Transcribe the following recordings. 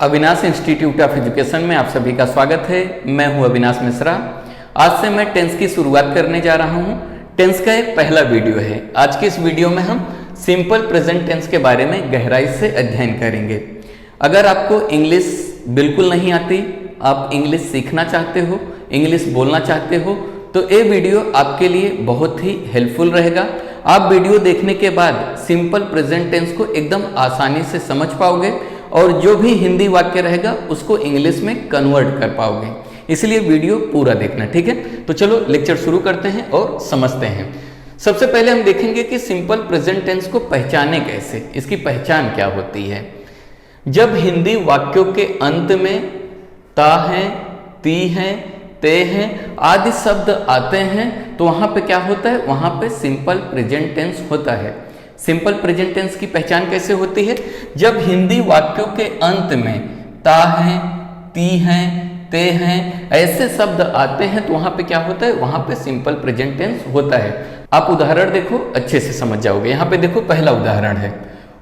Avinash institute of education में आप सभी का स्वागत है। मैं हूं अविनाश मिश्रा। आज से मैं टेंस की शुरुआत करने जा रहा हूं। टेंस का एक पहला वीडियो है। आज की इस वीडियो में हम सिंपल प्रेजेंट टेंस के बारे में गहराई से अध्ययन करेंगे। अगर आपको इंग्लिश बिल्कुल नहीं आती, आप इंग्लिश सीखना चाहते हो, इंग्लिश बोलना चाहते हो, तो ये वीडियो आपके लिए बहुत ही हेल्पफुल रहेगा। आप वीडियो देखने के बाद सिंपल प्रेजेंट टेंस को एकदम आसानी से समझ पाओगे और जो भी हिंदी वाक्य रहेगा उसको इंग्लिश में कन्वर्ट कर पाओगे। इसलिए वीडियो पूरा देखना, ठीक है। तो चलो लेक्चर शुरू करते हैं और समझते हैं। सबसे पहले हम देखेंगे कि सिंपल प्रेजेंट टेंस को पहचाने कैसे, इसकी पहचान क्या होती है। जब हिंदी वाक्यों के अंत में ता है, ती है, ते हैं आदि शब्द आते हैं तो वहां पे क्या होता है, वहां पे सिंपल प्रेजेंट टेंस होता है। सिंपल प्रेजेंट टेंस की पहचान कैसे होती है? जब हिंदी वाक्यों के अंत में ता है, ती है, ते हैं ऐसे शब्द आते हैं तो वहां पे क्या होता है, वहां पे सिंपल प्रेजेंट टेंस होता है। आप उदाहरण देखो, अच्छे से समझ जाओगे। यहाँ पे देखो, पहला उदाहरण है,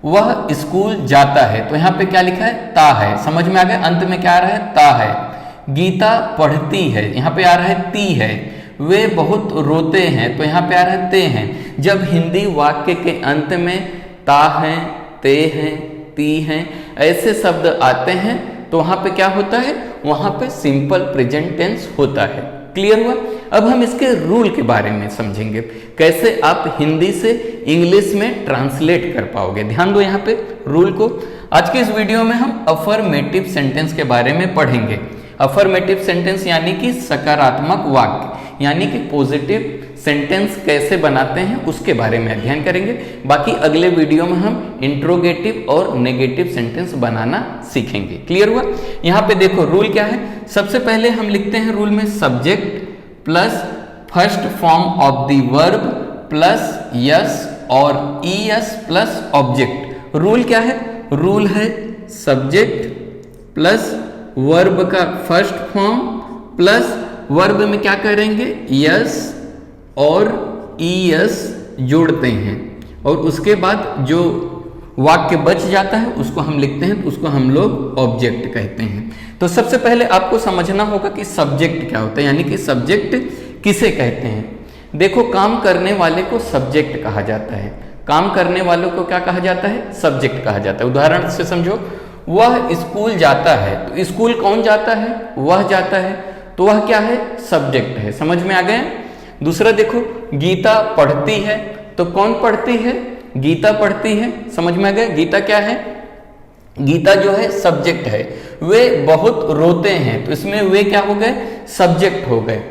वह स्कूल जाता है। तो यहाँ पे क्या लिखा है, ता है। समझ में आ गया, अंत में क्या आ रहा है, ता है। गीता पढ़ती है, यहाँ पे आ रहा है ती है। वे बहुत रोते हैं, तो यहाँ पे आ रहा है ते हैं। जब हिंदी वाक्य के अंत में ता है, ते हैं, ती हैं ऐसे शब्द आते हैं तो वहां पे क्या होता है, वहां पे सिंपल प्रेजेंट टेंस होता है। क्लियर हुआ? अब हम इसके रूल के बारे में समझेंगे, कैसे आप हिंदी से इंग्लिश में ट्रांसलेट कर पाओगे। ध्यान दो यहाँ पे रूल को। आज के इस वीडियो में हम अफर्मेटिव सेंटेंस के बारे में पढ़ेंगे। अफर्मेटिव सेंटेंस यानी कि सकारात्मक वाक्य, यानी कि पॉजिटिव सेंटेंस कैसे बनाते हैं उसके बारे में अध्ययन करेंगे। बाकी अगले वीडियो में हम इंट्रोगेटिव और नेगेटिव सेंटेंस बनाना सीखेंगे। क्लियर हुआ? यहाँ पे देखो रूल क्या है। सबसे पहले हम लिखते हैं रूल में subject plus first form of the verb plus yes और ईएस प्लस ऑब्जेक्ट। रूल क्या है? रूल है सब्जेक्ट प्लस वर्ब का फर्स्ट फॉर्म प्लस वर्ब में क्या करेंगे, यस और ईएस जोड़ते हैं और उसके बाद जो वाक्य बच जाता है उसको हम लिखते हैं, तो उसको हम लोग ऑब्जेक्ट कहते हैं। तो सबसे पहले आपको समझना होगा कि सब्जेक्ट क्या होता है, यानी कि सब्जेक्ट किसे कहते हैं। देखो, काम करने वाले को सब्जेक्ट कहा जाता है। काम करने वालों को क्या कहा जाता है, सब्जेक्ट कहा जाता है। उदाहरण से समझो, वह स्कूल जाता है, तो स्कूल कौन जाता है, वह जाता है, तो वह क्या है, सब्जेक्ट है। समझ में आ गए? दूसरा देखो, गीता पढ़ती है, तो कौन पढ़ती है, गीता पढ़ती है। समझ में आ गए? गीता क्या है, गीता जो है सब्जेक्ट है। वे बहुत रोते हैं, तो इसमें वे क्या हो गए, सब्जेक्ट हो गए,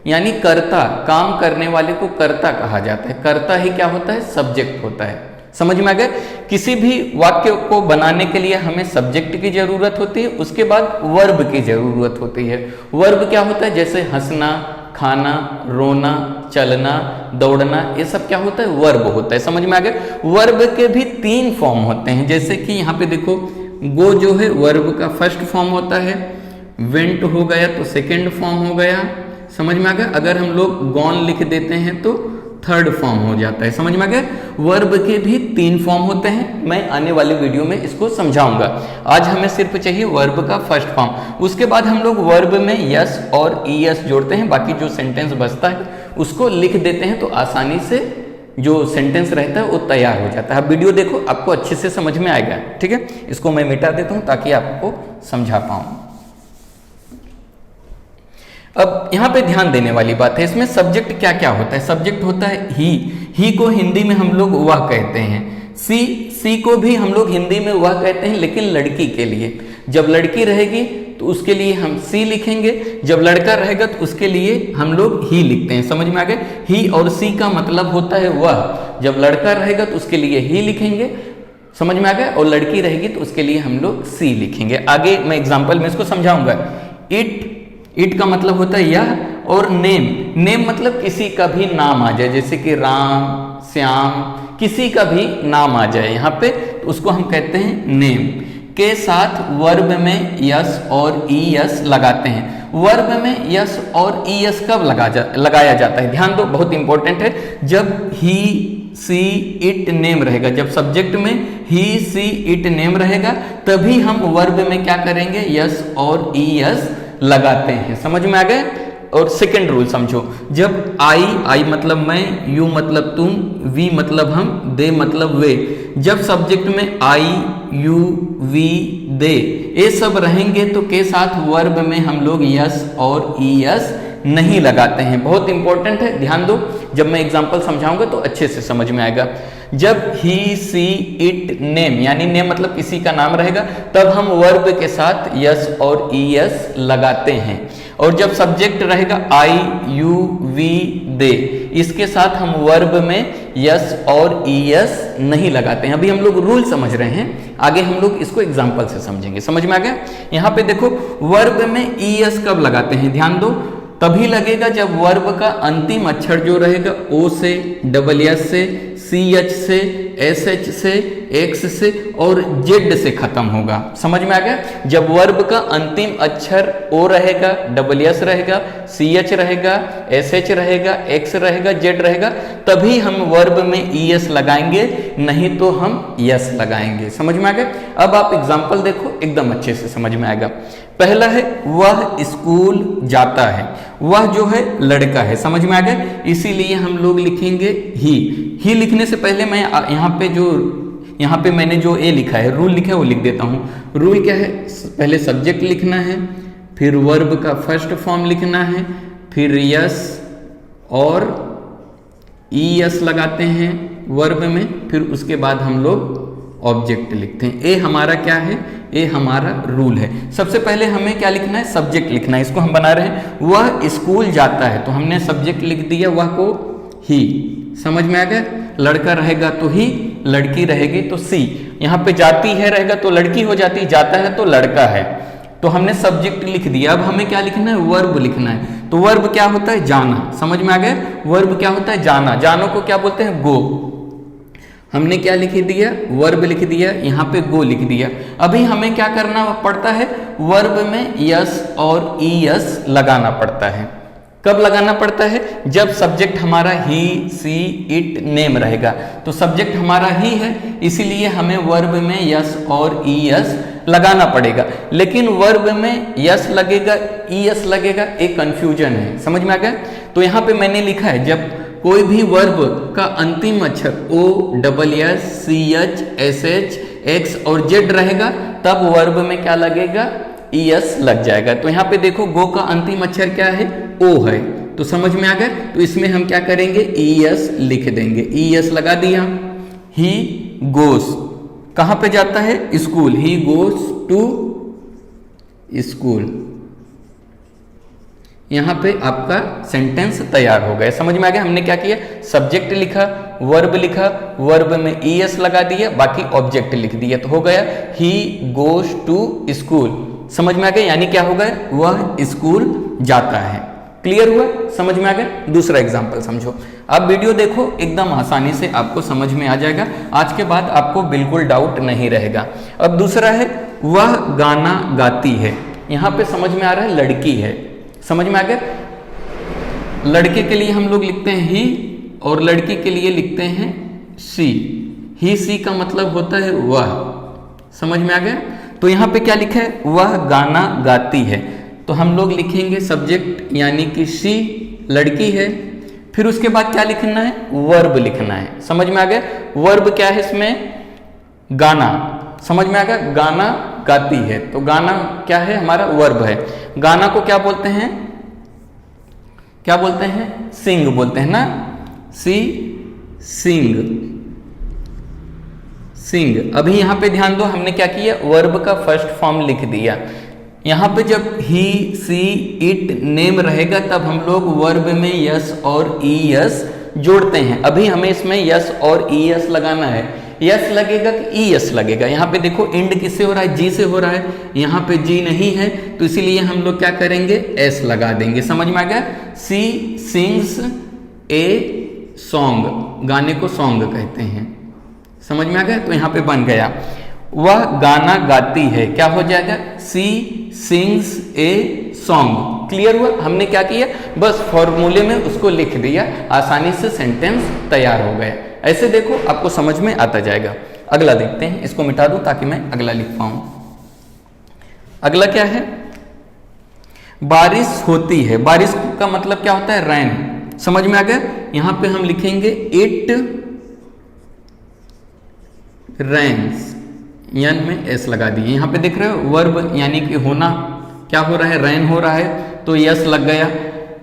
यानी कर्ता। काम करने वाले को कर्ता कहा जाता है। कर्ता ही क्या होता है, सब्जेक्ट होता है। समझ में आ गए? किसी भी वाक्य को बनाने के लिए हमें सब्जेक्ट की जरूरत होती है, उसके बाद वर्ब की जरूरत होती है। वर्ब क्या होता है, जैसे हंसना, खाना, रोना, चलना, दौड़ना, ये सब क्या होता है, वर्ब होता है। समझ में आ गया? वर्ब के भी 3 फॉर्म होते हैं, जैसे कि यहाँ पे देखो, गो जो है वर्ब का फर्स्ट फॉर्म होता है, वेंट हो गया तो सेकेंड फॉर्म हो गया। समझ में आ गया? अगर हम लोग गॉन लिख देते हैं तो थर्ड फॉर्म हो जाता है। समझ में आ गया? वर्ब के भी 3 फॉर्म होते हैं। मैं आने वाले वीडियो में इसको समझाऊंगा। आज हमें सिर्फ चाहिए वर्ब का फर्स्ट फॉर्म। उसके बाद हम लोग वर्ब में यस और ईएस जोड़ते हैं, बाकी जो सेंटेंस बचता है उसको लिख देते हैं, तो आसानी से जो सेंटेंस रहता है वो तैयार हो जाता है। अब वीडियो देखो, आपको अच्छे से समझ में आएगा, ठीक है। इसको मैं मिटा देता हूँ ताकि आपको समझा पाऊँ। अब यहाँ पे ध्यान देने वाली बात है, इसमें सब्जेक्ट क्या क्या होता है। सब्जेक्ट होता है ही को हिंदी में हम लोग वह कहते हैं। सी को भी हम लोग हिंदी में वह कहते हैं, लेकिन लड़की के लिए। जब लड़की रहेगी तो उसके लिए हम सी लिखेंगे, जब लड़का रहेगा तो उसके लिए हम लोग ही लिखते हैं। समझ में आ गए? ही और सी का मतलब होता है वह। जब लड़का रहेगा तो उसके लिए ही लिखेंगे, समझ में आ गया, और लड़की रहेगी तो उसके लिए हम लोग सी लिखेंगे। आगे मैं एग्जाम्पल में इसको समझाऊंगा। इट का मतलब होता है यह, और नेम मतलब किसी का भी नाम आ जाए, जैसे कि राम, श्याम, किसी का भी नाम आ जाए यहाँ पे, तो उसको हम कहते हैं नेम। के साथ वर्ब में यस और ईएस लगाते हैं। वर्ब में यस और ईएस कब लगाया जाता है, ध्यान दो, बहुत इंपॉर्टेंट है। जब ही सी इट नेम रहेगा, जब सब्जेक्ट में ही सी इट नेम रहेगा तभी हम वर्ब में क्या करेंगे, यस और ईएस लगाते हैं। समझ में आ गए। और सेकंड रूल समझो, जब आई मतलब मैं, यू मतलब तुम, वी मतलब हम, दे मतलब वे, जब सब्जेक्ट में आई यू वी दे ये सब रहेंगे तो के साथ वर्ब में हम लोग यस और ईएस नहीं लगाते हैं। बहुत इंपॉर्टेंट है, ध्यान दो, जब मैं एग्जांपल समझाऊंगा तो अच्छे से समझ में आएगा। जब ही सी इट नेम, यानी नेम मतलब किसी का नाम रहेगा, तब हम वर्ब के साथ यस और ईएस लगाते हैं। और जब सब्जेक्ट रहेगा आई यू वी दे, इसके साथ हम वर्ब में यस और ईएस नहीं लगाते हैं। अभी हम लोग रूल समझ रहे हैं, आगे हम लोग इसको एग्जांपल से समझेंगे। समझ में आ गया। यहाँ पे देखो, वर्ब में ईएस कब लगाते हैं, ध्यान दो, तभी लगेगा जब वर्ब का अंतिम अक्षर जो रहेगा ओ से, डबल एस से, सी एच से, एस एच से, एक्स से और जेड से खत्म होगा। समझ में आ गया। जब वर्ब का अंतिम अक्षर ओ रहेगा, डबल एस रहेगा, सी एच रहेगा, एस एच रहेगा, एक्स रहेगा, जेड रहेगा, तभी हम वर्ब में ईएस लगाएंगे, नहीं तो हम यस लगाएंगे। समझ में आ गया। अब आप एग्जाम्पल देखो, एकदम अच्छे से समझ में आएगा। पहला है वह स्कूल जाता है, वह जो है लड़का है। समझ में आ गया। इसीलिए हम लोग लिखेंगे ही लिखने से पहले मैं यहाँ पे मैंने जो ए लिखा है, रूल लिखा है, वो लिख देता हूँ। रूल क्या है, पहले सब्जेक्ट लिखना है, फिर वर्ब का फर्स्ट फॉर्म लिखना है, फिर यस और ईएस लगाते हैं वर्ब में, फिर उसके बाद हम लोग ऑब्जेक्ट लिखते हैं। ए हमारा क्या है, ए हमारा रूल है। सबसे पहले हमें क्या लिखना है, सब्जेक्ट लिखना है। इसको हम बना रहे हैं, वह स्कूल जाता है, तो हमने सब्जेक्ट लिख दिया, वह को ही। समझ में आ गया। लड़का रहेगा तो ही, लड़की रहेगी तो सी। यहाँ पे जाती है रहेगा तो लड़की हो जाती, जाता है तो लड़का है, तो हमने सब्जेक्ट लिख दिया। अब हमें क्या लिखना है, वर्ब लिखना है। तो वर्ब क्या होता है, जाना। समझ में आ गया। वर्ब क्या होता है, जाना। जानो को क्या बोलते हैं, गो। हमने क्या लिख दिया, वर्ब लिख दिया, यहाँ पे गो लिख दिया। अभी हमें क्या करना पड़ता है, वर्ब में यस और ईएस लगाना पड़ता है। कब लगाना पड़ता है, जब सब्जेक्ट हमारा ही सी इट नेम रहेगा। तो सब्जेक्ट हमारा ही है, इसीलिए हमें वर्ब में यस और ईएस लगाना पड़ेगा। लेकिन वर्ब में यस लगेगा, ईएस लगेगा, एक कंफ्यूजन है। समझ में आ गया। तो यहाँ पे मैंने लिखा है, जब कोई भी वर्ब का अंतिम अक्षर O, double S, C H, S H, X और जेड रहेगा, तब वर्ब में क्या लगेगा, ईएस लग जाएगा। तो यहाँ पे देखो, गो का अंतिम अक्षर क्या है, ओ है, तो समझ में आ गया। तो इसमें हम क्या करेंगे, ईएस लिख देंगे। ईएस लगा दिया। ही गोस कहाँ पे जाता है, school. He goes to school. यहाँ पे आपका सेंटेंस तैयार हो गया। समझ में आ गया। हमने क्या किया, सब्जेक्ट लिखा, वर्ब लिखा, वर्ब में ईएस लगा दिया, बाकी ऑब्जेक्ट लिख दिया, तो हो गया ही गोस टू स्कूल। समझ में आ गया। यानी क्या हो गया, वह स्कूल जाता है। क्लियर हुआ, समझ में आ गया। दूसरा एग्जाम्पल समझो। आप वीडियो देखो, एकदम आसानी से आपको समझ में आ जाएगा। आज के बाद आपको बिल्कुल डाउट नहीं रहेगा। अब दूसरा है, वह गाना गाती है। यहाँ पे समझ में आ रहा है, लड़की है। समझ में आ गया। लड़के के लिए हम लोग लिखते हैं ही और लड़की के लिए लिखते हैं सी। ही सी का मतलब होता है वह। समझ में आ गया। तो यहाँ पे क्या लिखा है, वह गाना गाती है, तो हम लोग लिखेंगे सब्जेक्ट यानी कि सी, लड़की है। फिर उसके बाद क्या लिखना है, वर्ब लिखना है। समझ में आ गया। वर्ब क्या है इसमें, गाना। समझ में आ गया। गाना गाती है, तो गाना क्या है, हमारा वर्ब है। गाना को क्या बोलते हैं, क्या बोलते हैं, सिंग बोलते हैं ना। सी सिंग, सिंग। अभी यहां पे ध्यान दो, हमने क्या किया, वर्ब का फर्स्ट फॉर्म लिख दिया। यहां पे जब ही सी इट नेम रहेगा, तब हम लोग वर्ब में यस और ईएस जोड़ते हैं। अभी हमें इसमें यस और ईएस लगाना है। यस लगेगा कि ईएस लगेगा। यहाँ पे देखो, इंड किससे हो रहा है, जी से हो रहा है। यहाँ पे जी नहीं है, तो इसीलिए हम लोग क्या करेंगे, एस लगा देंगे। समझ में आ गया। सी सिंग्स ए सॉन्ग, गाने को सॉन्ग कहते हैं। समझ में आ गया। तो यहाँ पे बन गया, वह गाना गाती है, क्या हो जाएगा, सी सिंग्स ए सॉन्ग। क्लियर हुआ। हमने क्या किया, बस फॉर्मूले में उसको लिख दिया, आसानी से सेंटेंस तैयार हो गया। ऐसे देखो आपको समझ में आता जाएगा। अगला देखते हैं, इसको मिटा दूं ताकि मैं अगला लिख पाऊं। अगला क्या है, बारिश होती है। बारिश का मतलब क्या होता है, रैन। समझ में आ गया। यहां पे हम लिखेंगे इट रेन्स, यन में एस लगा दिए। यहां पे देख रहे हो वर्ब यानी कि होना, क्या हो रहा है, रैन हो रहा है, तो यस लग गया।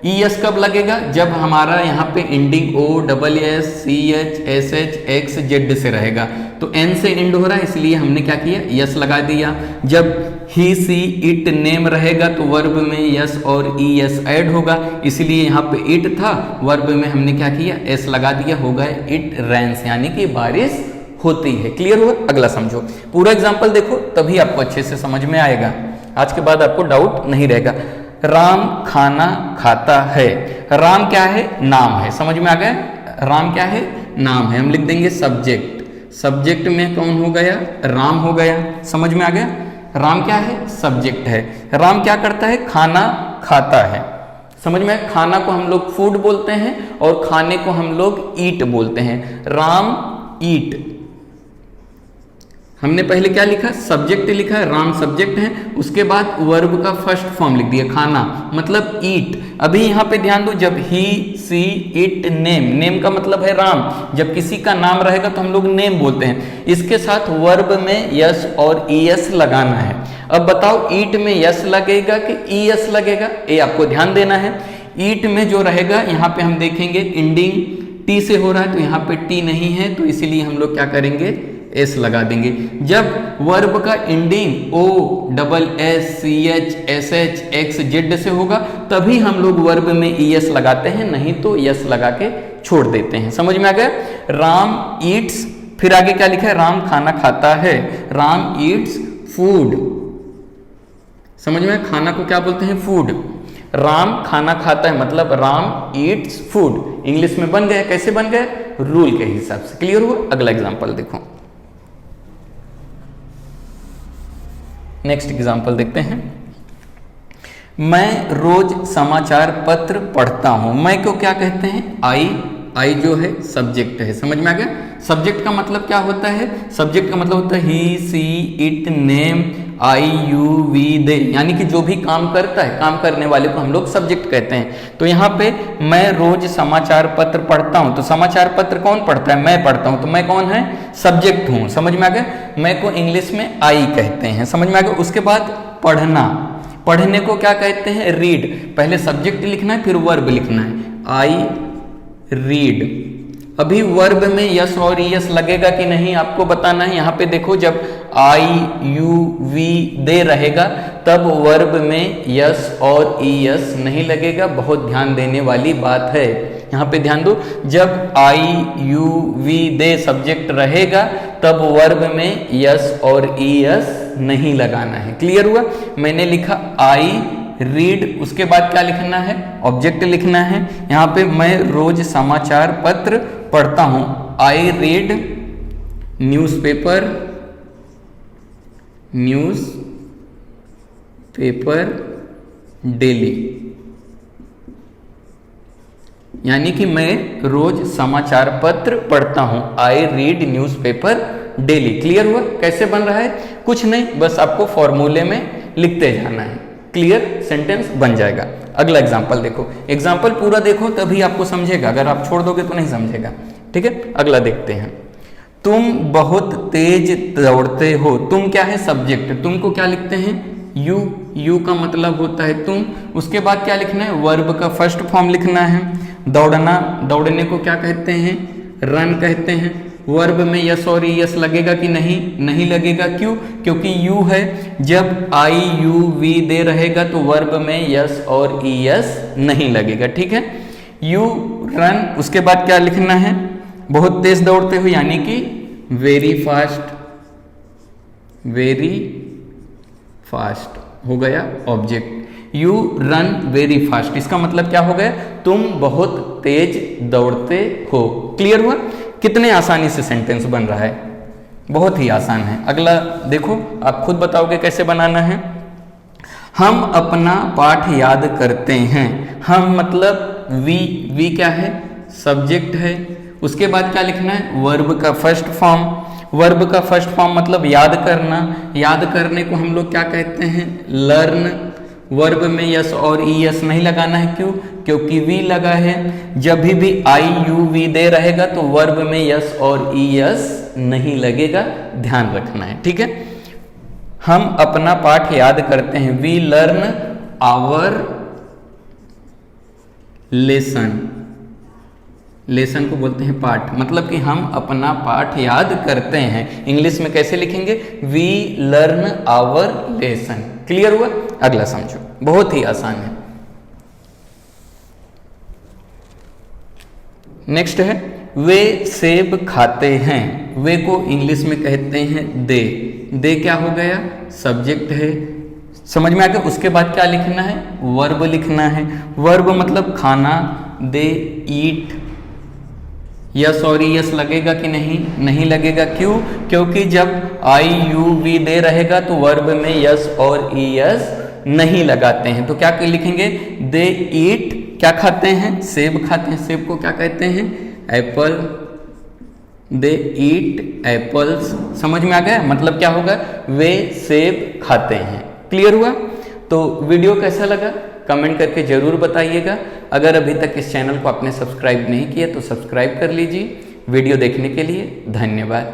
ई एस कब लगेगा, जब हमारा यहाँ पे ending O double S C H S H X Z से रहेगा। तो एन से एंड हो रहा है, इसलिए हमने क्या किया, यस लगा दिया। जब ही सी इट नेम रहेगा तो वर्ब में यस और ई एस ऐड होगा, इसलिए यहाँ पे इट था, वर्ब में हमने क्या किया, एस लगा दिया, हो गया इट रेन्स, यानी कि बारिश होती है। क्लियर हुआ। अगला समझो, पूरा एग्जाम्पल देखो तभी आपको अच्छे से समझ में आएगा, आज के बाद आपको डाउट नहीं रहेगा। राम खाना खाता है। राम क्या है, नाम है। समझ में आ गया, राम क्या है, नाम है। हम लिख देंगे सब्जेक्ट। सब्जेक्ट में कौन हो गया, राम हो गया। समझ में आ गया, राम क्या है, सब्जेक्ट है। राम क्या करता है, खाना खाता है। समझ में, खाना को हम लोग फूड बोलते हैं और खाने को हम लोग ईट बोलते हैं। राम ईट, हमने पहले क्या लिखा, सब्जेक्ट लिखा है, राम सब्जेक्ट है, उसके बाद वर्ब का फर्स्ट फॉर्म लिख दिया, खाना मतलब ईट। अभी यहाँ पे ध्यान दो, जब ही सी इट नेम, नेम का मतलब है राम, जब किसी का नाम रहेगा तो हम लोग नेम बोलते हैं। इसके साथ वर्ब में यस और ई एस लगाना है। अब बताओ ईट में यस लगेगा कि ई एस लगेगा, ये आपको ध्यान देना है। ईट में जो रहेगा, यहाँ पे हम देखेंगे एंडिंग टी से हो रहा है, तो यहाँ पे टी नहीं है, तो इसीलिए हम लोग क्या करेंगे, एस लगा देंगे। जब वर्ब का ending O double S C H S H X Z से होगा तभी हम लोग वर्ब में ई एस लगाते हैं, नहीं तो यस लगा के छोड़ देते हैं। समझ में आ गया। राम ईट्स, फिर आगे क्या लिखा है, राम खाना खाता है। Ram Yeats food. समझ में, खाना को क्या बोलते हैं, फूड। राम खाना खाता है मतलब राम ईट्स फूड। इंग्लिश में बन गया, कैसे बन गया, रूल के हिसाब से। क्लियर हुआ। अगला एग्जांपल देखो, नेक्स्ट एग्जाम्पल देखते हैं। मैं रोज समाचार पत्र पढ़ता हूं। मैं को क्या कहते हैं, आई। आई जो है सब्जेक्ट है। समझ में आ गया। सब्जेक्ट का मतलब क्या होता है, सब्जेक्ट का मतलब होता है he she it name I you we they, यानी कि जो भी काम करता है, काम करने वाले को हम लोग सब्जेक्ट कहते हैं। तो यहाँ पे मैं रोज समाचार पत्र पढ़ता हूँ, तो समाचार पत्र कौन पढ़ता है, मैं पढ़ता हूँ, तो मैं कौन है, सब्जेक्ट हूँ। समझ में आ गया। मैं को इंग्लिश में आई कहते हैं। समझ में आ गया। उसके बाद पढ़ना, पढ़ने को क्या कहते हैं, रीड। पहले सब्जेक्ट लिखना है फिर वर्ब लिखना है, आई रीड। अभी वर्ब में यस और यस लगेगा कि नहीं आपको बताना है। यहाँ पे देखो, जब आई यू वी दे रहेगा तब वर्ब में यस और ई एस नहीं लगेगा। बहुत ध्यान देने वाली बात है, यहाँ पे ध्यान दो। जब आई यू वी दे सब्जेक्ट रहेगा तब वर्ब में यस और ई एस नहीं लगाना है। क्लियर हुआ। मैंने लिखा आई रीड, उसके बाद क्या लिखना है, ऑब्जेक्ट लिखना है। यहाँ पे मैं रोज समाचार पत्र पढ़ता हूं, I read newspaper, news paper daily, यानी कि मैं रोज समाचार पत्र पढ़ता हूं, I read newspaper daily. Clear हुआ। कैसे बन रहा है, कुछ नहीं, बस आपको फॉर्मूले में लिखते जाना है, क्लियर सेंटेंस बन जाएगा। अगला एग्जाम्पल देखो, एग्जाम्पल पूरा देखो तभी आपको समझेगा, अगर आप छोड़ दोगे तो नहीं समझेगा। ठीक है। अगला देखते हैं। तुम बहुत तेज दौड़ते हो। तुम क्या है, सब्जेक्ट। तुम को क्या लिखते हैं, यू। यू का मतलब होता है तुम। उसके बाद क्या लिखना है, वर्ब का फर्स्ट फॉर्म लिखना है। दौड़ना, दौड़ने को क्या कहते हैं, रन कहते हैं। वर्ब में यस और यस लगेगा कि नहीं, नहीं लगेगा। क्यों, क्योंकि यू है। जब आई यू वी दे रहेगा तो वर्ब में यस और ई एस नहीं लगेगा। ठीक है। यू रन, उसके बाद क्या लिखना है, बहुत तेज दौड़ते हो, यानी कि वेरी फास्ट। वेरी फास्ट हो गया object. You run very fast, इसका मतलब क्या हो गया, तुम बहुत तेज दौड़ते हो। क्लियर हुआ। कितने आसानी से सेंटेंस बन रहा है, बहुत ही आसान है। अगला देखो, आप खुद बताओगे कैसे बनाना है। हम अपना पाठ याद करते हैं। हम मतलब वी। वी क्या है, सब्जेक्ट है। उसके बाद क्या लिखना है, वर्ब का फर्स्ट फॉर्म। वर्ब का फर्स्ट फॉर्म मतलब याद करना। याद करने को हम लोग क्या कहते हैं, लर्न। वर्ब में यस और ई एस नहीं लगाना है, क्यों, क्योंकि वी लगा है। जब भी आई यू वी दे रहेगा तो वर्ब में यस और ई एस नहीं लगेगा, ध्यान रखना है, ठीक है। हम अपना पाठ याद करते हैं, we learn our lesson. Lesson को बोलते हैं पाठ, मतलब कि हम अपना पाठ याद करते हैं। इंग्लिश में कैसे लिखेंगे, we learn our lesson. Clear हुआ। अगला समझो, बहुत ही आसान है। नेक्स्ट है, वे सेब खाते हैं। वे को इंग्लिश में कहते हैं दे। दे क्या हो गया, सब्जेक्ट है, समझ में आ गया। उसके बाद क्या लिखना है, वर्ब लिखना है। वर्ब मतलब खाना, दे ईट। यस और यस लगेगा कि नहीं, नहीं लगेगा, क्यों, क्योंकि जब आई यू वी दे रहेगा तो वर्ब में यस और ई एस नहीं लगाते हैं। तो क्या लिखेंगे, दे ईट, क्या खाते हैं, सेब खाते हैं। सेब को क्या कहते हैं, एप्पल। दे ईट एप्पल्स। समझ में आ गया, मतलब क्या होगा, वे सेब खाते हैं। क्लियर हुआ। तो वीडियो कैसा लगा कमेंट करके जरूर बताइएगा। अगर अभी तक इस चैनल को आपने सब्सक्राइब नहीं किया तो सब्सक्राइब कर लीजिए। वीडियो देखने के लिए धन्यवाद।